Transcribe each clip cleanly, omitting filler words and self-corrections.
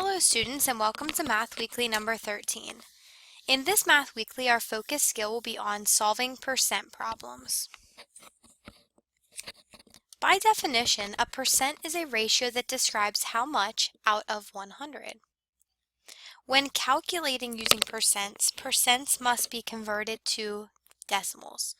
Hello students and welcome to Math Weekly number 13. In this Math Weekly, our focus skill will be on solving percent problems. By definition, a percent is a ratio that describes how much out of 100. When calculating using percents must be converted to decimals.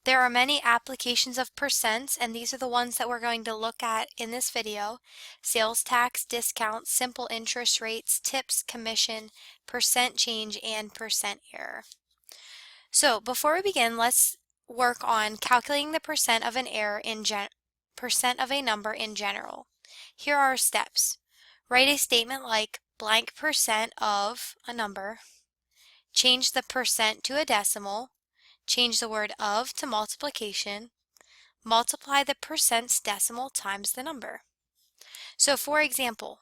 There are many applications of percents, and these are the ones that we're going to look at in this video: sales tax, discount, simple interest rates, tips, commission, percent change, and percent error. So before we begin, let's work on calculating the percent of an error in percent of a number in general. Here are our steps. Write a statement like blank percent of a number, change the percent to a decimal, change the word of to multiplication, multiply the percent's decimal times the number. So for example,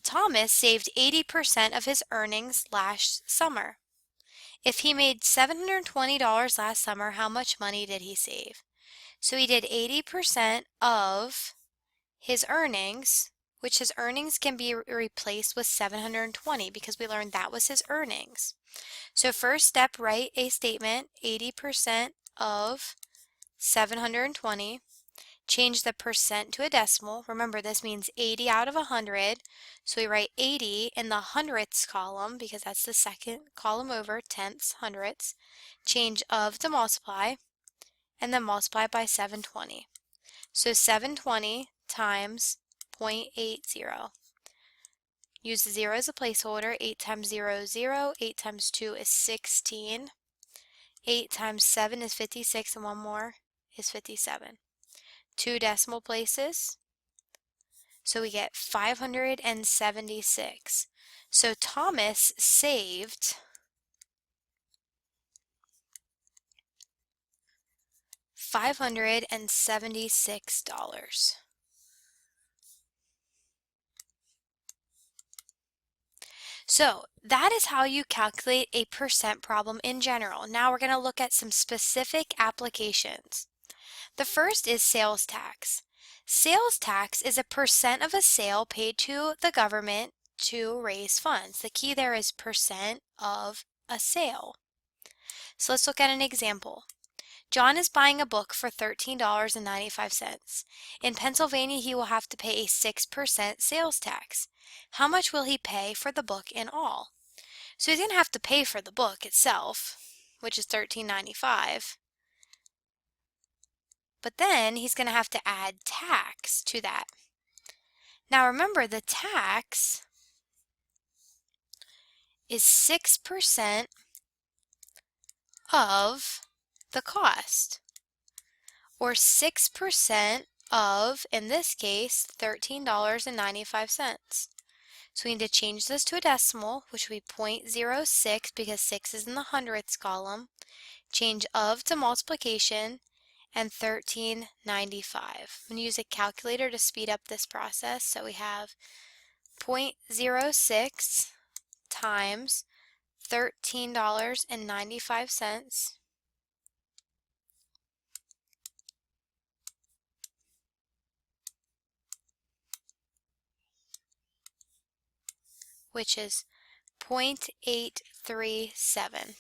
Thomas saved 80% of his earnings last summer. If he made $720 last summer, how much money did he save? So he did 80% of his earnings, which his earnings can be replaced with 720 because we learned that was his earnings. So first step, write a statement, 80% of 720. Change the percent to a decimal. Remember, this means 80 out of 100. So we write 80 in the hundredths column because that's the second column over, tenths, hundredths. Change of to multiply, and then multiply by 720. So 720 times 0.80. Use the 0 as a placeholder. 8 times 0 is 0. 8 times 2 is 16. 8 times 7 is 56, and one more is 57. 2 decimal places. So we get 576. So Thomas saved $576. So that is how you calculate a percent problem in general. Now we're going to look at some specific applications. The first is sales tax. Sales tax is a percent of a sale paid to the government to raise funds. The key there is percent of a sale. So let's look at an example. John is buying a book for $13.95. In Pennsylvania, he will have to pay a 6% sales tax. How much will he pay for the book in all? So he's going to have to pay for the book itself, which is $13.95. But then he's going to have to add tax to that. Now remember, the tax is 6% of the cost, or 6% of, in this case, $13.95. So we need to change this to a decimal, which will be 0.06 because 6 is in the hundredths column. Change of to multiplication, and $13.95. I'm going to use a calculator to speed up this process. So we have 0.06 times $13.95, which is 0.837.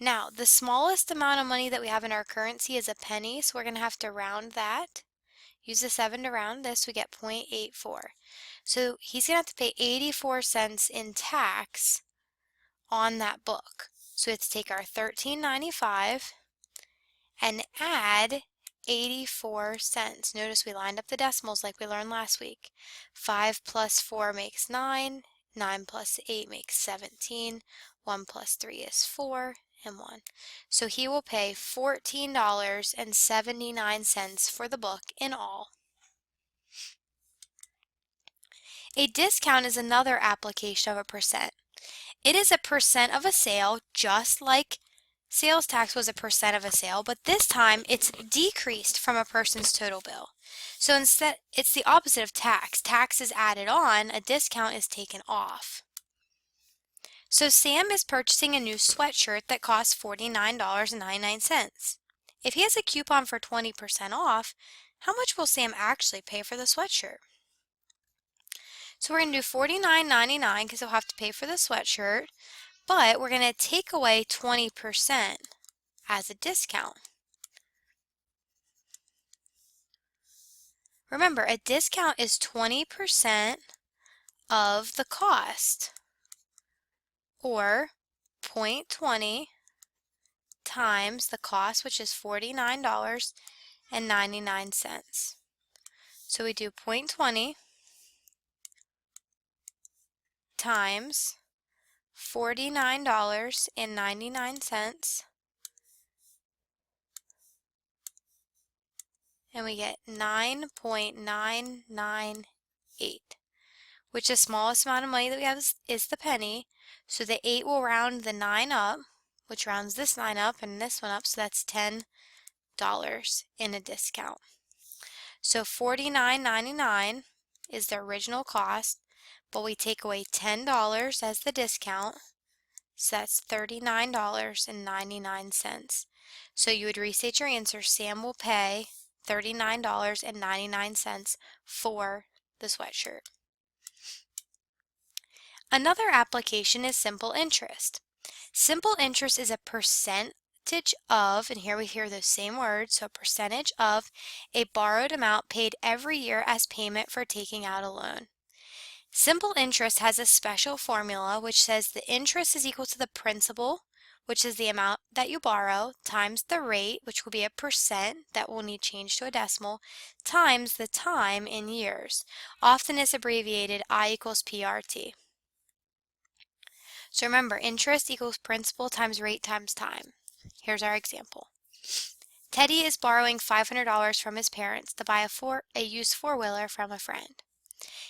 Now, the smallest amount of money that we have in our currency is a penny, so we're going to have to round that. Use the 7 to round this, we get 0.84. So he's going to have to pay 84 cents in tax on that book. So we have to take our $13.95 and add 84 cents. Notice we lined up the decimals like we learned last week. 5 plus 4 makes 9. 9 plus 8 makes 17. 1 plus 3 is 4. And 1. So he will pay $14.79 for the book in all. A discount is another application of a percent. It is a percent of a sale, just like sales tax was a percent of a sale, but this time it's decreased from a person's total bill. So instead, it's the opposite of tax. Tax is added on, a discount is taken off. So Sam is purchasing a new sweatshirt that costs $49.99. If he has a coupon for 20% off, how much will Sam actually pay for the sweatshirt? So we're going to do $49.99 because they'll have to pay for the sweatshirt, but we're going to take away 20% as a discount. Remember, a discount is 20% of the cost, or 0.20 times the cost, which is $49.99. So we do 0.20 times $49.99, and we get 9.998, which the smallest amount of money that we have is the penny. So the 8 will round the 9 up, which rounds this 9 up and this one up, so that's $10 in a discount. So $49.99 is the original cost, but we take away $10 as the discount, so that's $39.99. So you would restate your answer. Sam will pay $39.99 for the sweatshirt. Another application is simple interest. Simple interest is a percentage of, and here we hear those same words, so a percentage of a borrowed amount paid every year as payment for taking out a loan. Simple interest has a special formula which says the interest is equal to the principal, which is the amount that you borrow, times the rate, which will be a percent that will need changed to a decimal, times the time in years. Often is abbreviated I equals PRT. So remember, interest equals principal times rate times time. Here's our example. Teddy is borrowing $500 from his parents to buy a used four-wheeler from a friend.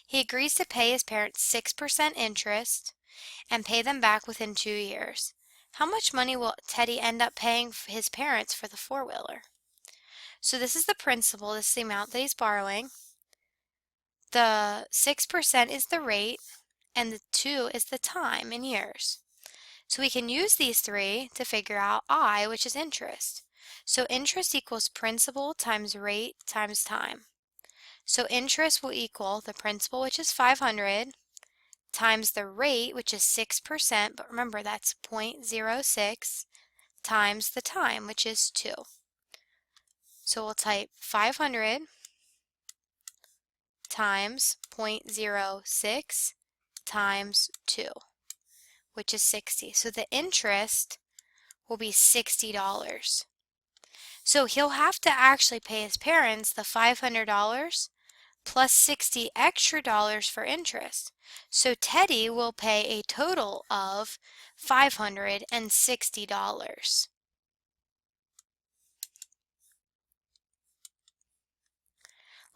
He agrees to pay his parents 6% interest and pay them back within 2 years. How much money will Teddy end up paying his parents for the four-wheeler? So this is the principal, this is the amount that he's borrowing. The 6% is the rate, and the 2 is the time in years. So we can use these three to figure out I, which is interest. So interest equals principal times rate times time. So interest will equal the principal, which is 500, times the rate, which is 6%, but remember that's 0.06, times the time, which is 2. So we'll type 500 times 0.06 times 2, which is 60. So the interest will be $60. So he'll have to actually pay his parents the $500 plus 60 extra dollars for interest. So Teddy will pay a total of $560.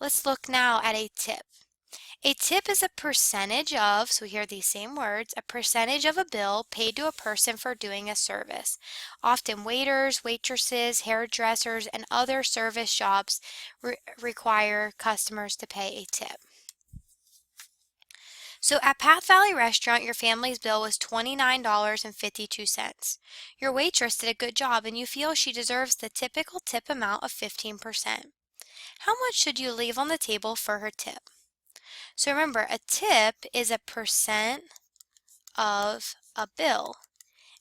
Let's look now at a tip. A tip is a percentage of, so here are these same words, a percentage of a bill paid to a person for doing a service. Often waiters, waitresses, hairdressers, and other service jobs require customers to pay a tip. So at Path Valley Restaurant, your family's bill was $29.52. Your waitress did a good job and you feel she deserves the typical tip amount of 15%. How much should you leave on the table for her tip? So remember, a tip is a percent of a bill.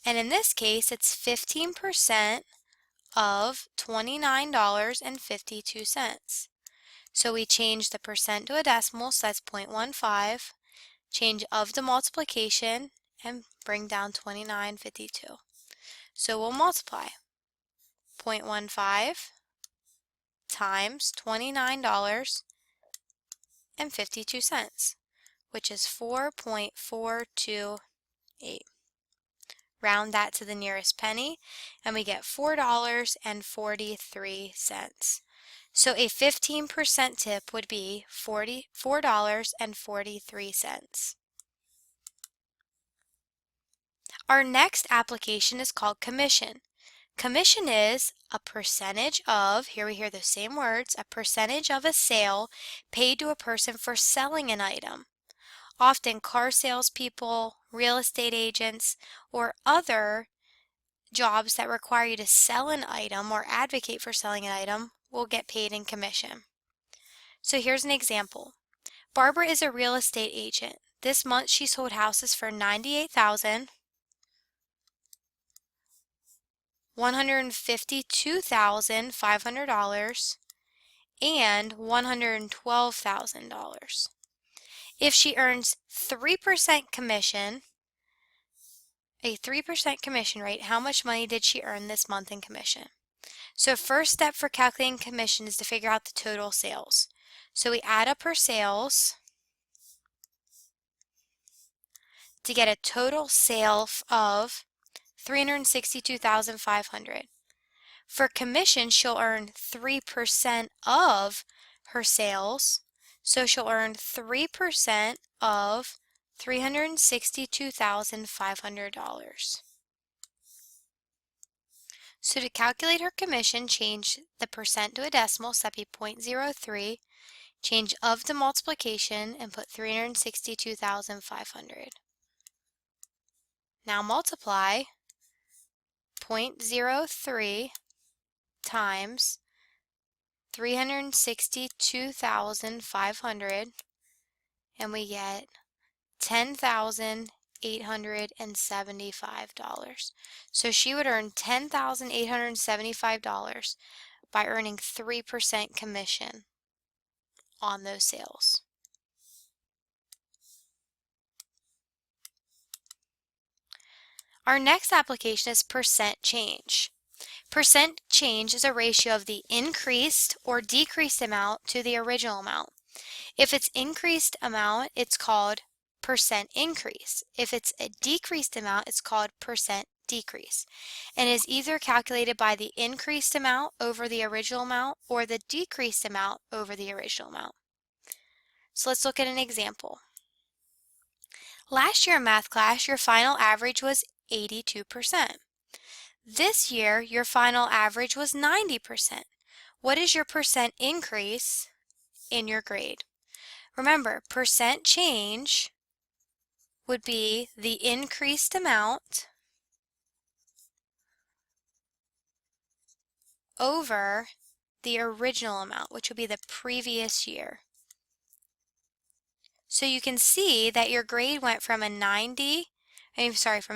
And in this case, it's 15% of $29.52. So we change the percent to a decimal, so that's 0.15. Change of the multiplication and bring down 29.52. So we'll multiply 0.15 times $29.52, which is 4.428. Round that to the nearest penny, and we get $4.43. So a 15% tip would be $4.43. Our next application is called commission. Commission is a percentage of, here we hear the same words, a percentage of a sale paid to a person for selling an item. Often car salespeople, real estate agents, or other jobs that require you to sell an item or advocate for selling an item will get paid in commission. So here's an example. Barbara is a real estate agent. This month she sold houses for $98,000, $152,500, and $112,000. If she earns 3% commission, a 3% commission rate, how much money did she earn this month in commission? So first step for calculating commission is to figure out the total sales. So we add up her sales to get a total sale of $362,500. For commission, she'll earn 3% of her sales, so she'll earn 3% of $362,500. So to calculate her commission, change the percent to a decimal, so that'd be 0.03, change of to multiplication, and put 362,500. Now multiply 0.03 times 362,500, and we get $10,875. So she would earn $10,875 by earning 3% commission on those sales. Our next application is percent change. Percent change is a ratio of the increased or decreased amount to the original amount. If it's increased amount, it's called percent increase. If it's a decreased amount, it's called percent decrease, and is either calculated by the increased amount over the original amount or the decreased amount over the original amount. So let's look at an example. Last year in math class, your final average was 82%. This year, your final average was 90%. What is your percent increase in your grade? Remember, percent change would be the increased amount over the original amount, which would be the previous year. So you can see that your grade went from from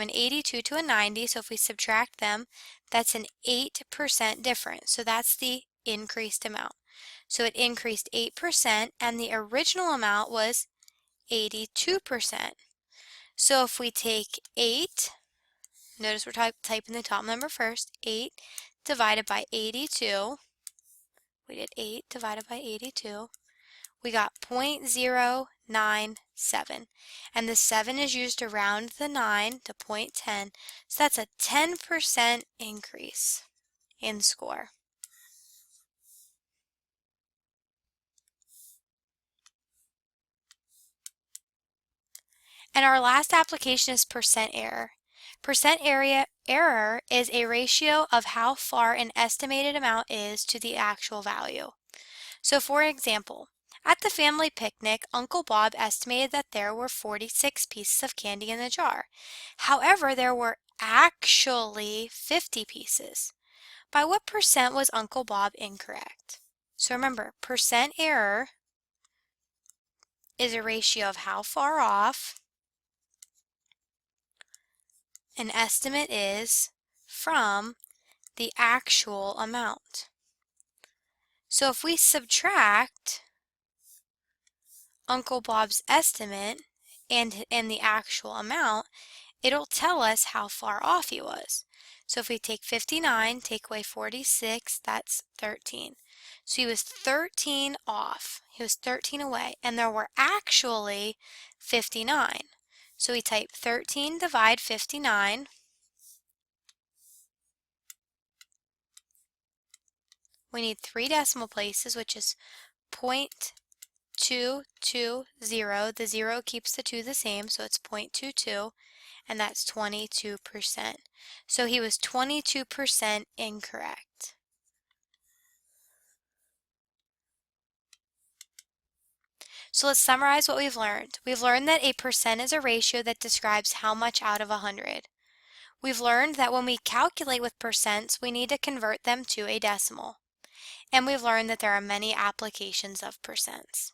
an 82 to a 90. So if we subtract them, that's an 8% difference. So that's the increased amount. So it increased 8%, and the original amount was 82%. So if we take 8, notice we're typing the top number first, 8 divided by 82, we did 8 divided by 82, we got 0.097, and the 7 is used to round the 9 to 0.10, so that's a 10% increase in score. And our last application is percent error. Percent error is a ratio of how far an estimated amount is to the actual value. So for example, at the family picnic, Uncle Bob estimated that there were 46 pieces of candy in the jar. However, there were actually 50 pieces. By what percent was Uncle Bob incorrect? So remember, percent error is a ratio of how far off an estimate is from the actual amount. So if we subtract Uncle Bob's estimate and the actual amount, it'll tell us how far off he was. So if we take 59, take away 46, that's 13. So he was 13 off. He was 13 away, and there were actually 59. So we type 13 divide 59. We need 3 decimal places, which is 0.220. The 0 keeps the 2 the same, so it's 0.22, and that's 22%. So he was 22% incorrect. So let's summarize what we've learned. We've learned that a percent is a ratio that describes how much out of 100. We've learned that when we calculate with percents, we need to convert them to a decimal. And we've learned that there are many applications of percents.